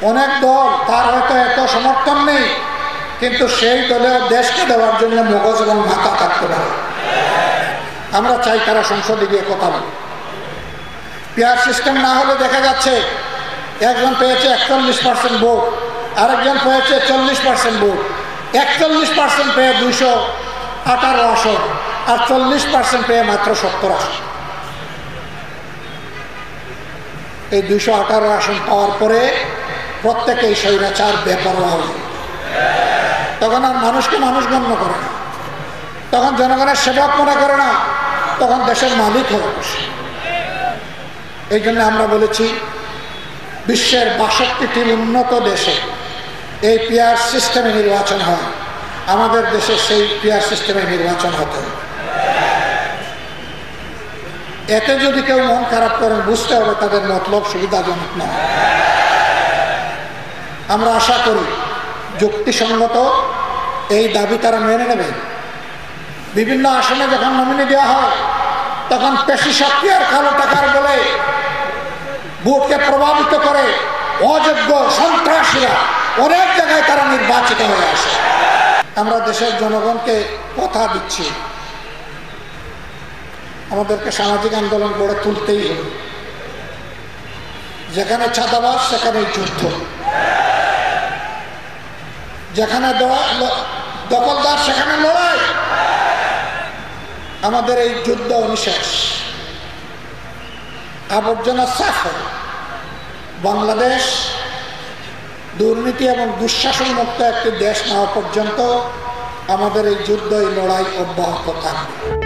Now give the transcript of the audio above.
অনেক দল তার হয়তো এত সমর্থন নেই, কিন্তু সেই দলেও দেশকে দেওয়ার জন্য মগজ এবং মাথা থাকতে পারে। আমরা চাই তারা সংসদে গিয়ে কথা বলে। পিয়ার সিস্টেম না হলে দেখা যাচ্ছে একজন পেয়েছে 41% ভোট, আরেকজন পেয়েছে 40% ভোট। 41% পেয়ে 218 আসন, আর 40% পেয়ে মাত্র 70 আসন। এই 218 আসন পাওয়ার পরে প্রত্যেকেই স্বৈরাচার বেপরোয়া হবে। তখন আর মানুষকে মানুষ গণ্য করে না, তখন জনগণের সেবক মনে করে না, তখন দেশের মালিক হয়ে বসে। এই জন্য আমরা বলেছি বিশ্বের 62টি উন্নত দেশে এই পিয়ার সিস্টেমে নির্বাচন হয়, আমাদের দেশে সেই পিয়ার সিস্টেমে নির্বাচন হতে হবে। এতে যদি কেউ মন খারাপ করেন, বুঝতে হবে তাদের মতলব সুবিধাজনক নয়। আমরা আশা করি যুক্তিসঙ্গত এই দাবি তারা মেনে নেবে। বিভিন্ন আসনে যখন নমিনি দেওয়া হয়, তখন পেশি শক্তি আর কালো টাকার বলে ভোটকে প্রভাবিত করে অযোগ্য সন্ত্রাসীরা অনেক জায়গায় তারা নির্বাচিত হয়ে আসে। আমরা দেশের জনগণকে কথা দিচ্ছি, আমাদেরকে সামাজিক আন্দোলন গড়ে তুলতেই হবে। যেখানে চাঁদাবাজ সেখানে যুদ্ধ, যেখানে দখলদার সেখানে লড়াই। আমাদের এই যুদ্ধ অনিশেষ, আবর্জনা সাফ হবে। বাংলাদেশ দুর্নীতি এবং দুঃশাসন মুক্ত একটি দেশ না হওয়া পর্যন্ত আমাদের এই যুদ্ধ, এই লড়াই অব্যাহত থাকবে।